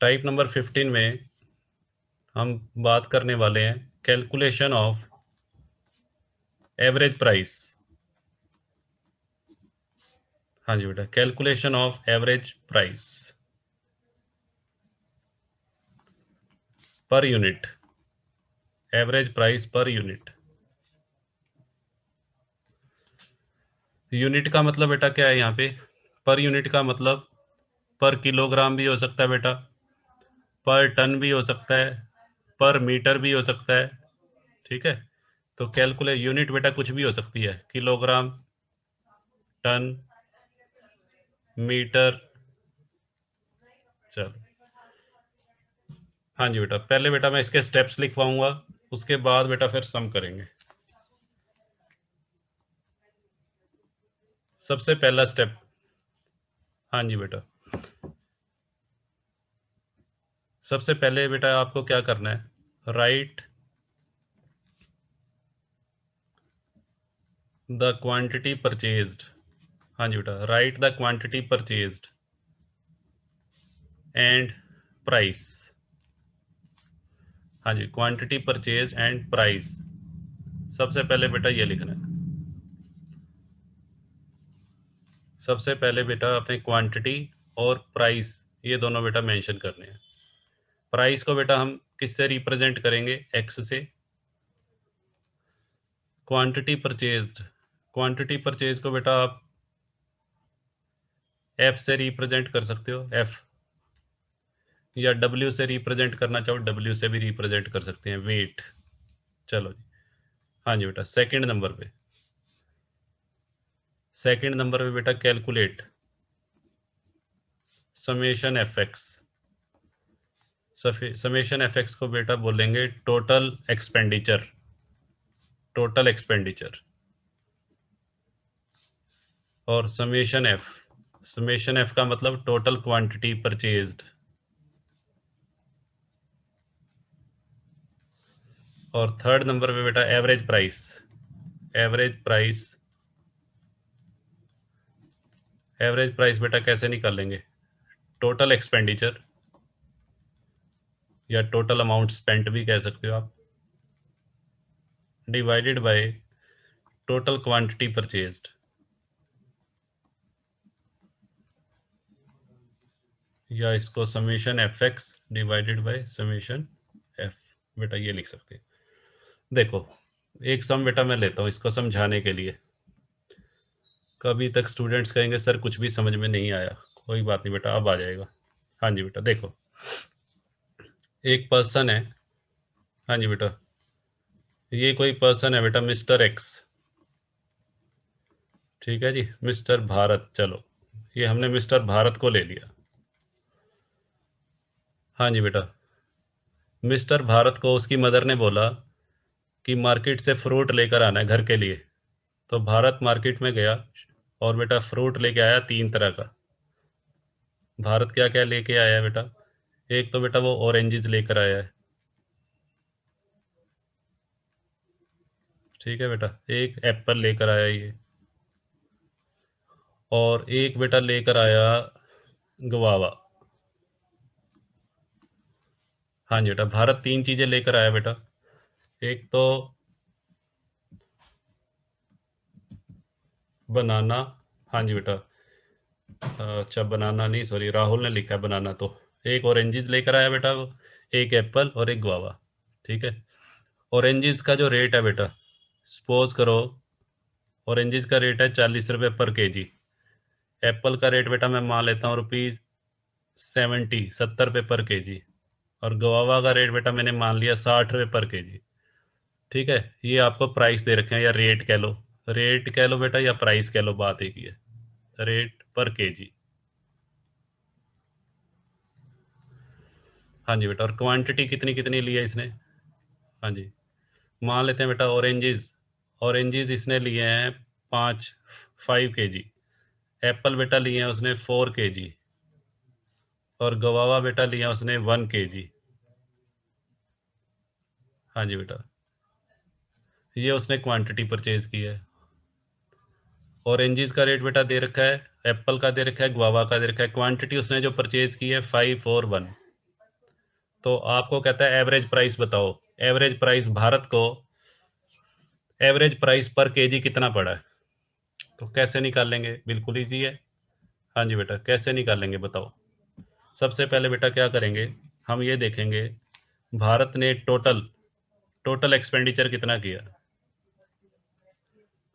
Type number 15 में हम बात करने वाले हैं कैलकुलेशन ऑफ एवरेज प्राइस। हाँ जी बेटा, calculation of average price per unit, average price per unit. Unit का मतलब बेटा क्या है यहाँ पे? पर यूनिट का मतलब पर किलोग्राम भी हो सकता है बेटा, पर टन भी हो सकता है, पर मीटर भी हो सकता है। ठीक है, तो कैलकुलेट यूनिट बेटा कुछ भी हो सकती है, किलोग्राम, टन, मीटर। चलो, हाँ जी बेटा, पहले बेटा मैं इसके स्टेप्स लिखवाऊंगा, उसके बाद बेटा फिर सम करेंगे। सबसे पहला स्टेप, हाँ जी बेटा, सबसे पहले बेटा आपको क्या करना है? Right the quantity purchased. हाँ जी बेटा, right the quantity purchased and price. हाँ जी, क्वांटिटी परचेज एंड प्राइस, सबसे पहले बेटा ये लिखना है। सबसे पहले बेटा अपने क्वांटिटी और प्राइस ये दोनों बेटा मेंशन करने हैं। प्राइस को बेटा हम किससे रिप्रेजेंट करेंगे? एक्स से। क्वांटिटी परचेज्ड, क्वांटिटी परचेज को बेटा आप एफ से रिप्रेजेंट कर सकते हो, एफ, या डब्ल्यू से रिप्रेजेंट करना चाहो डब्ल्यू से भी रिप्रेजेंट कर सकते हैं, वेट। चलो जी, हाँ जी बेटा, सेकंड नंबर पे, सेकंड नंबर पे बेटा calculate summation F x. Summation F x को बेटा बोलेंगे टोटल एक्सपेंडिचर, टोटल एक्सपेंडिचर। और समेशन एफ का मतलब टोटल क्वांटिटी परचेज्ड। और थर्ड नंबर पे बेटा average price, average price, average price बेटा कैसे निकालेंगे? टोटल एक्सपेंडिचर या टोटल अमाउंट स्पेंट भी कह सकते हो आप, divided by total quantity purchased. या इसको summation F X divided by summation F, बेटा ये लिख सकते हैं। देखो, एक सम बेटा मैं लेता हूँ इसको समझाने के लिए। कभी तक स्टूडेंट्स कहेंगे सर कुछ भी समझ में नहीं आया, कोई बात नहीं बेटा, अब आ जाएगा। हाँ जी बेटा, देखो, एक पर्सन है, हाँ जी बेटा, ये कोई पर्सन है बेटा, मिस्टर एक्स। ठीक है जी, मिस्टर भारत। चलो, ये हमने मिस्टर भारत को ले लिया। हाँ जी बेटा, मिस्टर भारत को उसकी मदर ने बोला कि मार्केट से फ्रूट लेकर आना है घर के लिए। तो भारत मार्केट में गया और बेटा फ्रूट लेके आया 3 तरह का। भारत क्या क्या लेके आया है बेटा? एक तो बेटा वो ऑरेंजेस लेकर आया है। ठीक है बेटा, एक एप्पल लेकर आया ये, और एक बेटा लेकर आया गवावा। हाँ जी बेटा, भारत 3 चीजें लेकर आया बेटा। एक तो बनाना, हाँ जी बेटा, अच्छा बनाना नहीं, सॉरी, राहुल ने लिखा है बनाना। तो एक ऑरेंजेस लेकर आया बेटा वो, एक एप्पल और एक गुआवा। ठीक है, ऑरेंजेस का जो रेट है बेटा, सपोज करो ऑरेंजेस का रेट है 40 रुपये पर केजी। एप्पल का रेट बेटा मैं मान लेता हूँ ₹70, 70 रुपये पर केजी। और गुआवा का रेट बेटा मैंने मान लिया 60 रुपये पर केजी। ठीक है, ये आपको प्राइस दे रखे हैं, या रेट कह लो, रेट कह लो बेटा या प्राइस कह लो, बात एक ही है, रेट पर केजी। हाँ जी बेटा, और क्वांटिटी कितनी कितनी ली है इसने? हाँ जी, मान लेते हैं बेटा ऑरेंजेस, ऑरेंजेस इसने लिए हैं 5 केजी। एप्पल बेटा लिए हैं उसने 4 केजी। और गवावा बेटा लिया उसने 1 केजी। हाँ जी बेटा, ये उसने क्वांटिटी परचेज की है। ऑरेंजेस का रेट बेटा दे रखा है, एप्पल का दे रखा है, गुआवा का दे रखा है। क्वांटिटी उसने जो परचेज की है 5 और 1। तो आपको कहता है एवरेज प्राइस बताओ, एवरेज प्राइस भारत को, एवरेज प्राइस पर केजी कितना पड़ा है, तो कैसे निकाल लेंगे? बिल्कुल ईजी है। हाँ जी बेटा, कैसे निकालेंगे बताओ? सबसे पहले बेटा क्या करेंगे, हम ये देखेंगे भारत ने टोटल टोटल एक्सपेंडिचर कितना किया।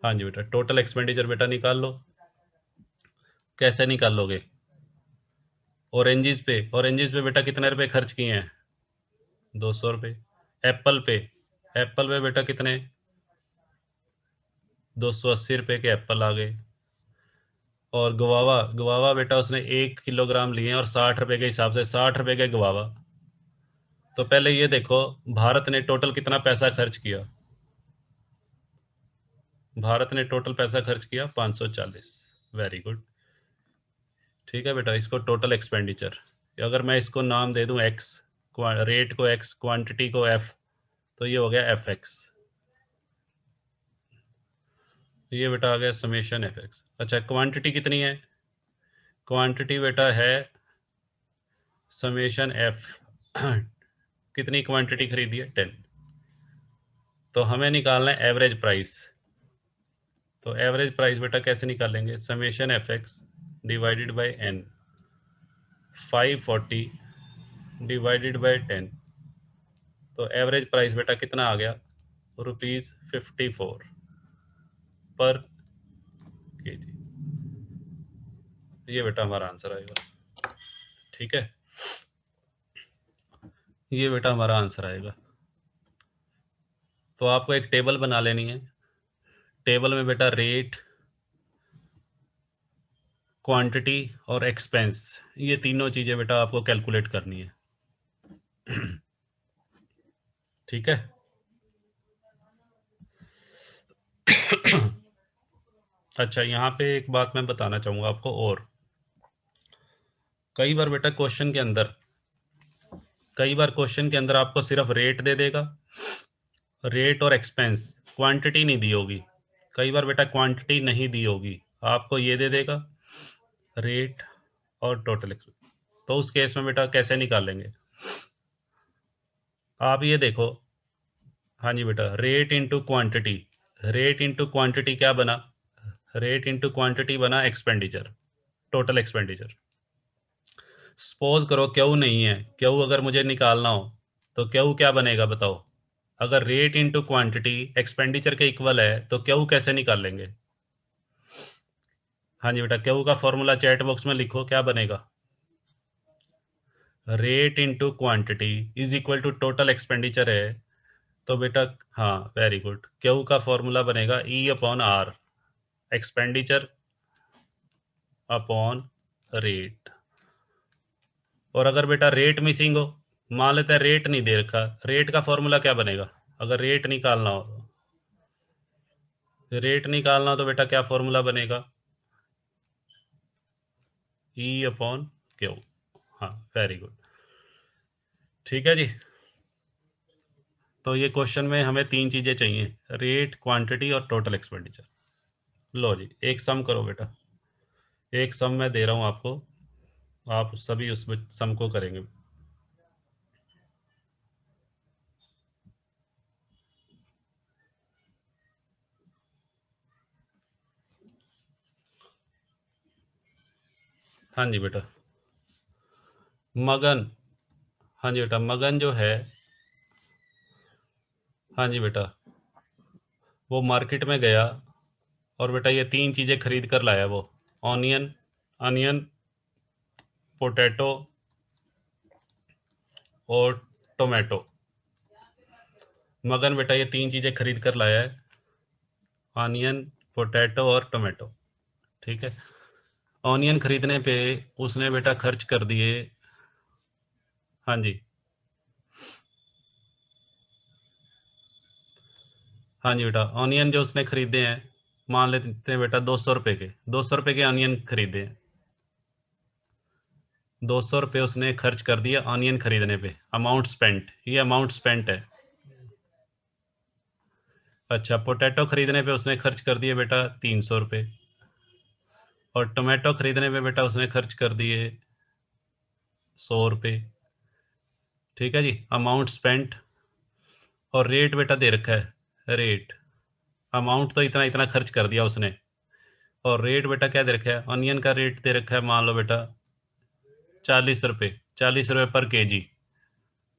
हाँ जी बेटा, टोटल एक्सपेंडिचर बेटा निकाल लो। कैसे निकाल लोगे? ऑरेंजिस पे बेटा कितने रुपए खर्च किए हैं? 200 रुपये। एप्पल पे, एप्पल पे बेटा कितने? 280 रुपये के एप्पल आ गए। और गवावा, गवावा बेटा उसने 1 किलोग्राम लिए और 60 रुपये के हिसाब से 60 रुपये के गवावा। तो पहले ये देखो भारत ने टोटल कितना पैसा खर्च किया। भारत ने टोटल पैसा खर्च किया 540। Very good. ठीक है बेटा, इसको टोटल एक्सपेंडिचर, अगर मैं इसको नाम दे दूं एक्स, रेट को एक्स, क्वांटिटी को एफ, तो ये हो गया एफ एक्स। ये बेटा आ गया समेशन एफ एक्स। अच्छा, क्वांटिटी कितनी है? क्वांटिटी बेटा है समेशन एफ। कितनी क्वांटिटी खरीदी है? 10। तो हमें निकालना है एवरेज प्राइस। तो एवरेज प्राइस बेटा कैसे निकालेंगे? Summation F X divided by N, 540 divided by 10। तो एवरेज प्राइस बेटा कितना आ गया? ₹54 पर केजी। ये बेटा हमारा आंसर आएगा। ठीक है, ये बेटा हमारा आंसर आएगा। तो आपको एक टेबल बना लेनी है। टेबल में बेटा रेट, क्वांटिटी और एक्सपेंस, ये तीनों चीज़ें बेटा आपको कैलकुलेट करनी है। ठीक है। अच्छा, यहाँ पे एक बात मैं बताना चाहूँगा आपको, और कई बार बेटा क्वेश्चन के अंदर, कई बार क्वेश्चन के अंदर आपको सिर्फ रेट दे देगा, रेट और एक्सपेंस, क्वांटिटी नहीं दी होगी। कई बार बेटा क्वांटिटी नहीं दी होगी, आपको ये दे देगा रेट और टोटल एक्सपेंस। तो उस केस में बेटा कैसे निकालेंगे? आप ये देखो। हाँ जी बेटा, rate into quantity, rate into quantity क्या बना? रेट इंटू क्वांटिटी बना एक्सपेंडिचर, टोटल एक्सपेंडिचर। सपोज करो क्यू नहीं है, क्यू अगर मुझे निकालना हो तो क्यू क्या बनेगा बताओ? अगर रेट इंटू क्वांटिटी एक्सपेंडिचर के इक्वल है तो क्यू कैसे निकाल लेंगे? हाँ जी बेटा, क्यू का फॉर्मूला चैट बॉक्स में लिखो, क्या बनेगा? Rate into quantity is equal to total expenditure है, तो बेटा हाँ वेरी गुड, क्यू का फॉर्मूला बनेगा E upon R, expenditure upon rate. और अगर बेटा रेट मिसिंग हो, मान लेते हैं रेट नहीं दे रखा, रेट का फॉर्मूला क्या बनेगा? अगर रेट निकालना हो, रेट निकालना हो तो बेटा क्या फॉर्मूला बनेगा? E upon Q. हाँ वेरी गुड। ठीक है जी। तो ये क्वेश्चन में हमें तीन चीज़ें चाहिए, रेट, क्वांटिटी और टोटल एक्सपेंडिचर। लो जी, एक सम करो बेटा, एक सम मैं दे रहा हूँ आपको, आप सभी उस सम को करेंगे। हाँ जी बेटा, मगन, हाँ जी बेटा मगन जो है, हाँ जी बेटा, वो मार्केट में गया और बेटा ये तीन चीज़ें खरीद कर लाया वो, ऑनियन, अनियन, पोटैटो और टोमेटो। मगन बेटा ये तीन चीज़ें खरीद कर लाया है, ऑनियन, पोटैटो और टोमेटो। ठीक है। ऑनियन खरीदने पे उसने बेटा खर्च कर दिए, हाँ जी, हाँ जी बेटा, ऑनियन जो उसने खरीदे हैं, मान लेते हैं बेटा 200 रुपये के, 200 रुपये के ऑनियन खरीदे हैं, 200 रुपये उसने खर्च कर दिया ऑनियन खरीदने पे, अमाउंट स्पेंट, ये अमाउंट स्पेंट है। अच्छा, पोटैटो खरीदने पे उसने खर्च कर दिए बेटा 300 रुपये, और टोमेटो खरीदने पे बेटा उसने खर्च कर दिए 100 रुपये। ठीक है जी। अमाउंट स्पेंट और रेट बेटा दे रखा है, रेट। अमाउंट तो इतना इतना खर्च कर दिया उसने, और रेट बेटा क्या दे रखा है, ऑनियन का रेट दे रखा है मान लो बेटा 40 रुपये, 40 रुपये पर केजी।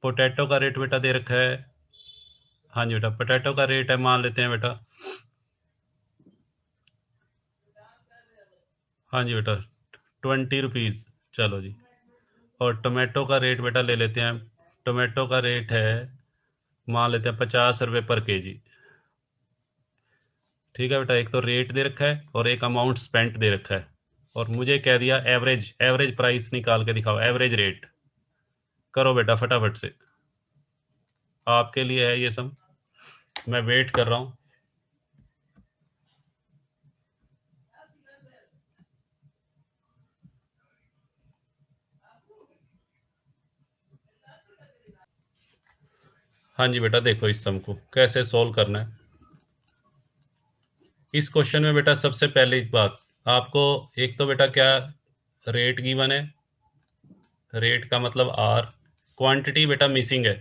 पोटैटो का रेट बेटा दे रखा है, हाँ जी बेटा, पोटैटो का रेट है मान लेते हैं बेटा, हाँ जी बेटा 20 रुपीज़। चलो जी। और टोमेटो का रेट बेटा ले लेते हैं, टोमेटो का रेट है मान लेते हैं 50 रुपये पर केजी। ठीक है बेटा, एक तो रेट दे रखा है और एक अमाउंट स्पेंट दे रखा है, और मुझे कह दिया एवरेज, एवरेज प्राइस निकाल के दिखाओ, एवरेज रेट। करो बेटा फटाफट से, आपके लिए है ये सब, मैं वेट कर रहा हूँ। हाँ जी बेटा, देखो इस सम को कैसे सोल्व करना है। इस क्वेश्चन में बेटा सबसे पहली बात आपको, एक तो बेटा क्या रेट गिवन है, रेट का मतलब आर, क्वांटिटी बेटा मिसिंग है,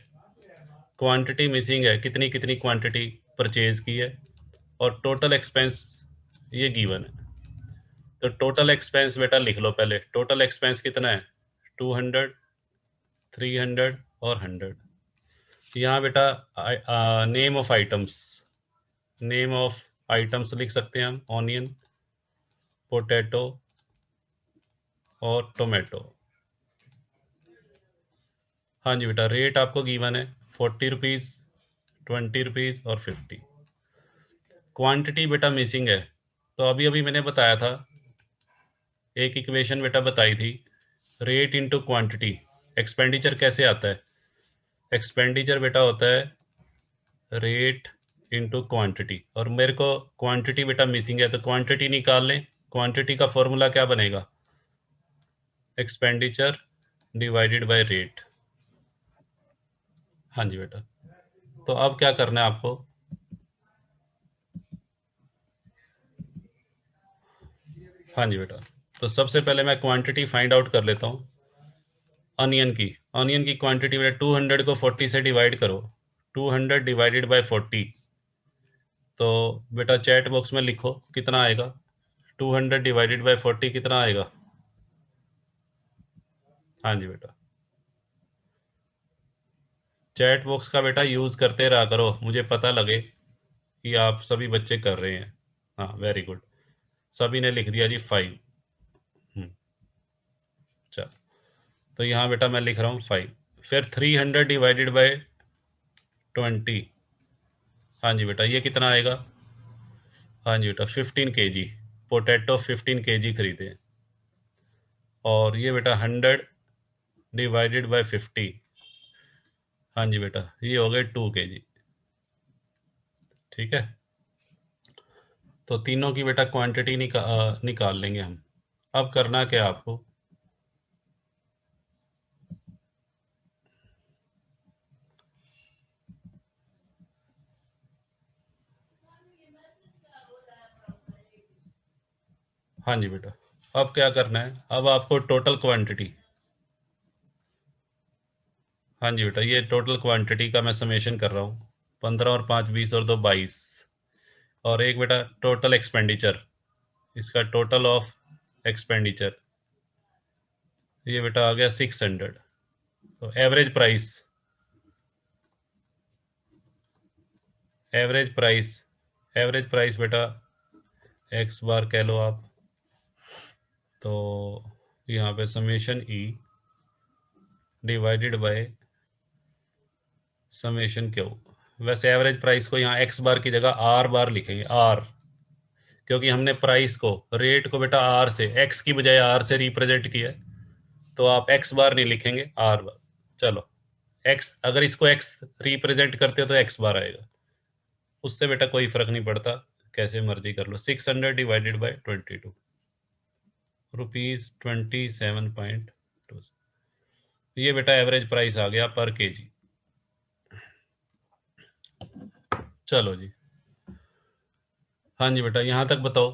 क्वांटिटी मिसिंग है, कितनी कितनी क्वांटिटी परचेज की है, और टोटल एक्सपेंस ये गिवन है। तो टोटल एक्सपेंस बेटा लिख लो पहले, टोटल एक्सपेंस कितना है, 200, 300 और 100। यहाँ बेटा name of items, name of items लिख सकते हैं हम, ऑनियन, पोटैटो और टोमेटो। हाँ जी बेटा, रेट आपको गिवन है 40 रुपीज़, 20 रुपीज़ और 50। क्वांटिटी बेटा मिसिंग है, तो अभी अभी मैंने बताया था, एक इक्वेशन बेटा बताई थी, रेट इनटू क्वांटिटी। एक्सपेंडिचर कैसे आता है, एक्सपेंडिचर बेटा होता है रेट इनटू क्वांटिटी, और मेरे को क्वांटिटी बेटा मिसिंग है, तो क्वांटिटी निकाल लें। क्वांटिटी का फॉर्मूला क्या बनेगा, एक्सपेंडिचर डिवाइडेड बाय रेट। हाँ जी बेटा, तो अब क्या करना है आपको, हाँ जी बेटा, तो सबसे पहले मैं क्वांटिटी फाइंड आउट कर लेता हूँ ऑनियन की। ऑनियन की क्वांटिटी बेटा 200 को 40 से डिवाइड करो, 200 डिवाइडेड बाय 40। तो बेटा चैट बॉक्स में लिखो कितना आएगा, 200 डिवाइडेड बाय 40 कितना आएगा। हाँ जी बेटा, चैट बॉक्स का बेटा यूज़ करते रहा करो, मुझे पता लगे कि आप सभी बच्चे कर रहे हैं। हाँ वेरी गुड, सभी ने लिख दिया जी 5। चल, तो यहाँ बेटा मैं लिख रहा हूँ 5, फिर 300 डिवाइडेड बाय 20। हाँ जी बेटा, ये कितना आएगा, हाँ जी बेटा 15 केजी, पोटैटो 15 केजी खरीदे। और ये बेटा 100 डिवाइडेड बाय 50, हाँ जी बेटा ये हो गए 2 केजी। ठीक है, तो तीनों की बेटा क्वांटिटी निकाल लेंगे हम। अब करना क्या आपको, हाँ जी बेटा, अब क्या करना है, अब आपको टोटल क्वांटिटी, हाँ जी बेटा ये टोटल क्वांटिटी का मैं समेशन कर रहा हूँ, 15 और 5 20 और 2 22। और एक बेटा टोटल एक्सपेंडिचर, इसका टोटल ऑफ एक्सपेंडिचर, ये बेटा आ गया 600। तो average price, average price, average price बेटा एक्स बार कह लो आप, तो यहाँ पे summation E divided by summation Q. वैसे एवरेज प्राइस को यहाँ एक्स बार की जगह आर बार लिखेंगे, आर, क्योंकि हमने प्राइस को, रेट को बेटा आर से, एक्स की बजाय आर से रिप्रेजेंट किया है, तो आप एक्स बार नहीं लिखेंगे, आर बार। चलो, एक्स, अगर इसको एक्स रिप्रेजेंट करते हो तो एक्स बार आएगा, उससे बेटा कोई फर्क नहीं पड़ता, कैसे मर्जी कर लो। 600 डिवाइडेड बाई 22, ₹27.2। ये बेटा एवरेज प्राइस आ गया पर केजी। चलो जी, हाँ जी बेटा यहाँ तक बताओ।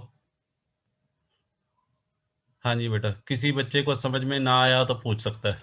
हाँ जी बेटा, किसी बच्चे को समझ में ना आया तो पूछ सकता है।